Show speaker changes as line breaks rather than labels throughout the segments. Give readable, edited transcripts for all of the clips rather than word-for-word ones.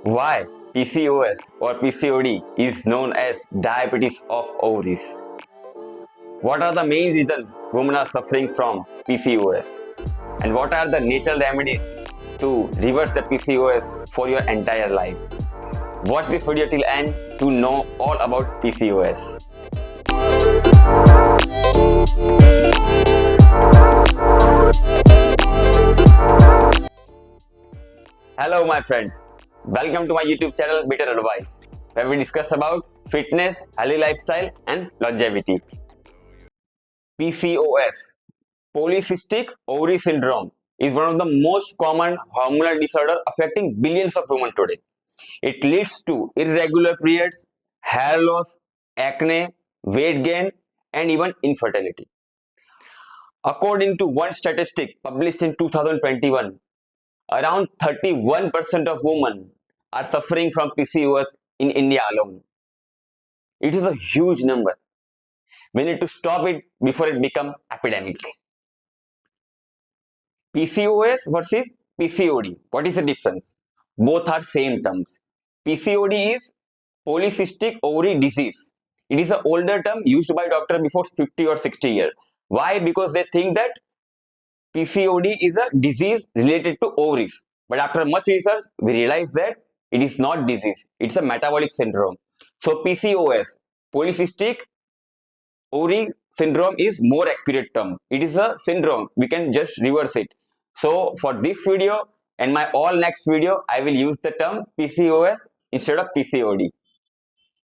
Why PCOS or PCOD is known as diabetes of ovaries? What are the main reasons women are suffering from PCOS? And what are the natural remedies to reverse the PCOS for your entire life? Watch this video till end to know all about PCOS. Hello my friends, welcome to my YouTube channel Better Advice, where we discuss about fitness, healthy lifestyle and longevity. PCOS, polycystic ovary syndrome, is one of the most common hormonal disorder affecting billions of women today. It leads to irregular periods, hair loss, acne, weight gain and even infertility. According to one statistic published in 2021, around 31% of women are suffering from PCOS in India alone. It is a huge number. We need to stop it before it becomes epidemic. PCOS versus PCOD. What is the difference? Both are same terms. PCOD is polycystic ovary disease. It is an older term used by doctors before 50 or 60 years. Why? Because they think that PCOD is a disease related to ovaries. But after much research, we realize that it is not disease. It's a metabolic syndrome. So PCOS, polycystic ovary syndrome, is more accurate term. It is a syndrome. We can just reverse it. So for this video and my all next video, I will use the term PCOS instead of PCOD.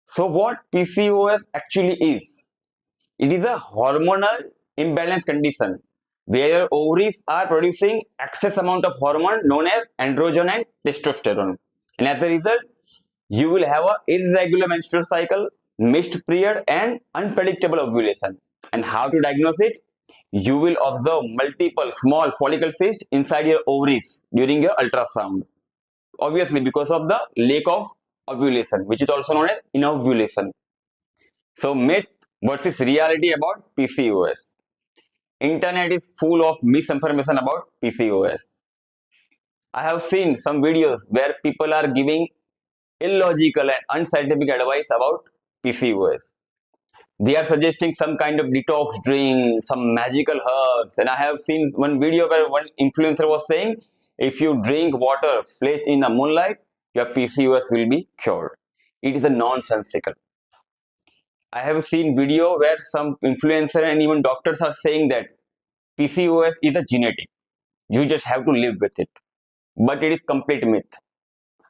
So what PCOS actually is? It is a hormonal imbalance condition where your ovaries are producing excess amount of hormone known as androgen and testosterone. And as a result, you will have an irregular menstrual cycle, missed period and unpredictable ovulation. And how to diagnose it? You will observe multiple small follicle cysts inside your ovaries during your ultrasound. Obviously because of the lack of ovulation, which is also known as inovulation. So myth versus reality about PCOS. Internet is full of misinformation about PCOS. I have seen some videos where people are giving illogical and unscientific advice about PCOS. They are suggesting some kind of detox drink, some magical herbs, and I have seen one video where one influencer was saying if you drink water placed in the moonlight, your PCOS will be cured. It is a nonsensical. I have seen video where some influencer and even doctors are saying that PCOS is a genetic. You just have to live with it. But it is complete myth.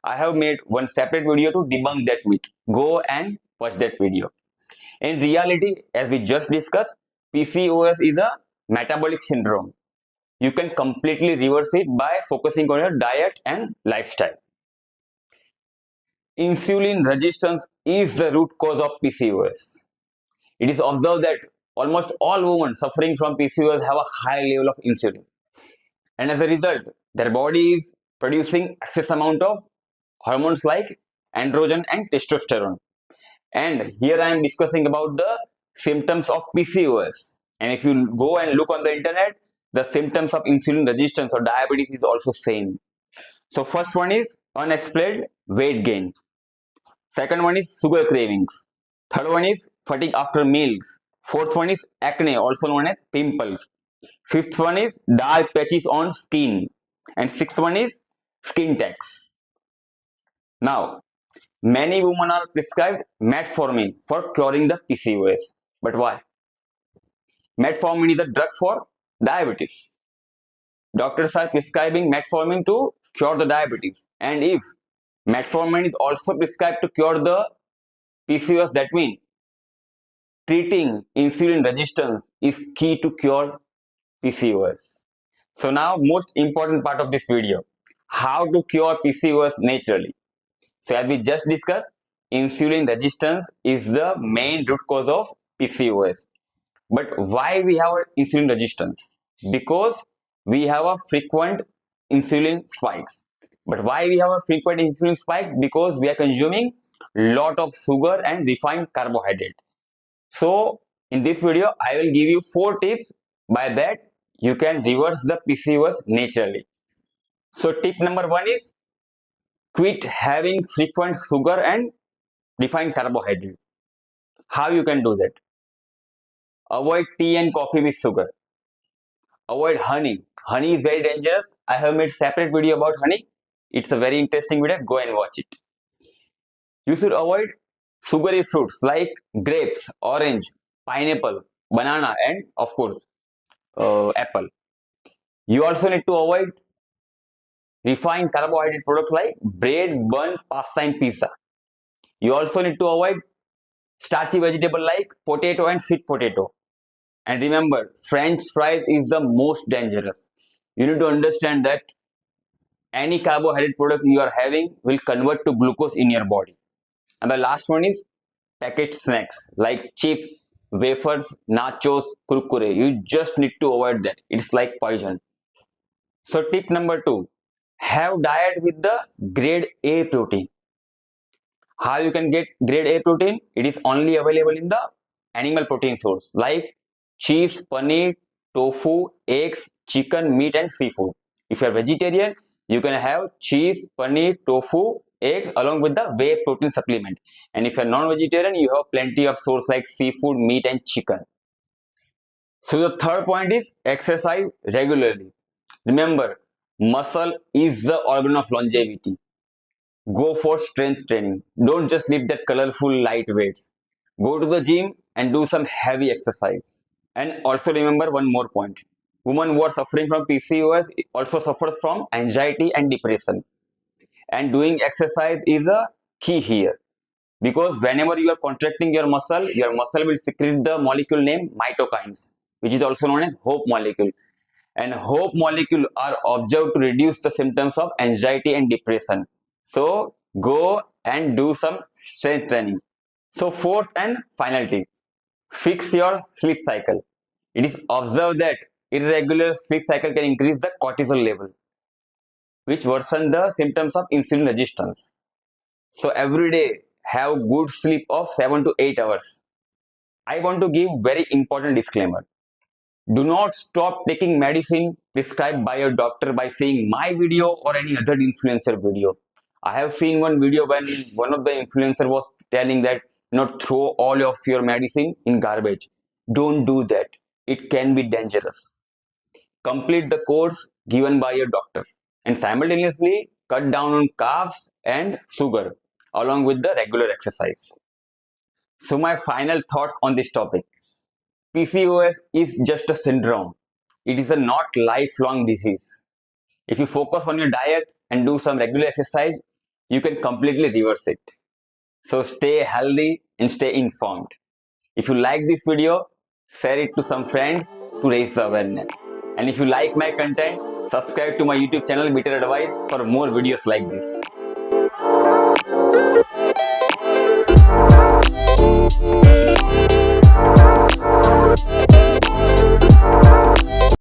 I have made one separate video to debunk that myth. Go and watch that video. In reality, as we just discussed, PCOS is a metabolic syndrome. You can completely reverse it by focusing on your diet and lifestyle. Insulin resistance is the root cause of PCOS. It is observed that almost all women suffering from PCOS have a high level of insulin. And as a result, their body is producing excess amount of hormones like androgen and testosterone. And here I am discussing about the symptoms of PCOS. And if you go and look on the internet, the symptoms of insulin resistance or diabetes is also same. So first one is unexplained weight gain. Second one is sugar cravings. Third one is fatigue after meals. Fourth one is acne, also known as pimples. Fifth one is dark patches on skin. And sixth one is skin tags. Now, many women are prescribed metformin for curing the PCOS. But why? Metformin is a drug for diabetes. Doctors are prescribing metformin to cure the diabetes. And if metformin is also prescribed to cure the PCOS, that means treating insulin resistance is key to cure PCOS. So now most important part of this video, how to cure PCOS naturally. So as we just discussed, insulin resistance is the main root cause of PCOS. But why we have insulin resistance? Because we have a frequent insulin spikes. But why we have a frequent insulin spike? Because we are consuming lot of sugar and refined carbohydrate. So in this video, I will give you 4 tips. By that, you can reverse the PCOS naturally. So tip number 1 is Quit having frequent sugar and refined carbohydrate. How you can do that? Avoid tea and coffee with sugar. Avoid honey. Honey is very dangerous. I have made separate video about honey. It's a very interesting video. Go and watch it. You should avoid sugary fruits like grapes, orange, pineapple, banana, and of course, apple. You also need to avoid refined carbohydrate products like bread, bun, pasta, and pizza. You also need to avoid starchy vegetable like potato and sweet potato. And remember, French fries is the most dangerous. You need to understand that any carbohydrate product you are having will convert to glucose in your body. And the last one is packaged snacks like chips, wafers, nachos, kurkure. You just need to avoid that. It's like poison. So tip number 2, have diet with the grade A protein. How you can get grade A protein? It is only available in the animal protein source like cheese, paneer, tofu, eggs, chicken, meat, and seafood. If you are vegetarian, you can have cheese, paneer, tofu, eggs along with the whey protein supplement. And if you are non-vegetarian, you have plenty of source like seafood, meat, and chicken. So the third point is exercise regularly. Remember, muscle is the organ of longevity. Go for strength training. Don't just lift that colorful light weights. Go to the gym and do some heavy exercise. And also remember one more point. Women who are suffering from PCOS also suffer from anxiety and depression. And doing exercise is a key here. Because whenever you are contracting your muscle will secrete the molecule named cytokines, which is also known as hope molecule. And hope molecule are observed to reduce the symptoms of anxiety and depression. So go and do some strength training. So fourth and final tip, fix your sleep cycle. It is observed that irregular sleep cycle can increase the cortisol level, which worsen the symptoms of insulin resistance. So every day have good sleep of 7 to 8 hours. I want to give very important disclaimer. Do not stop taking medicine prescribed by your doctor by seeing my video or any other influencer video. I have seen one video when one of the influencer was telling that not throw all of your medicine in garbage. Don't do that. It can be dangerous. Complete the course given by your doctor and simultaneously cut down on carbs and sugar along with the regular exercise. So my final thoughts on this topic. PCOS is just a syndrome. It is a not lifelong disease. If you focus on your diet and do some regular exercise, you can completely reverse it. So stay healthy and stay informed. If you like this video, share it to some friends to raise the awareness. And if you like my content, subscribe to my YouTube channel Better Advice for more videos like this.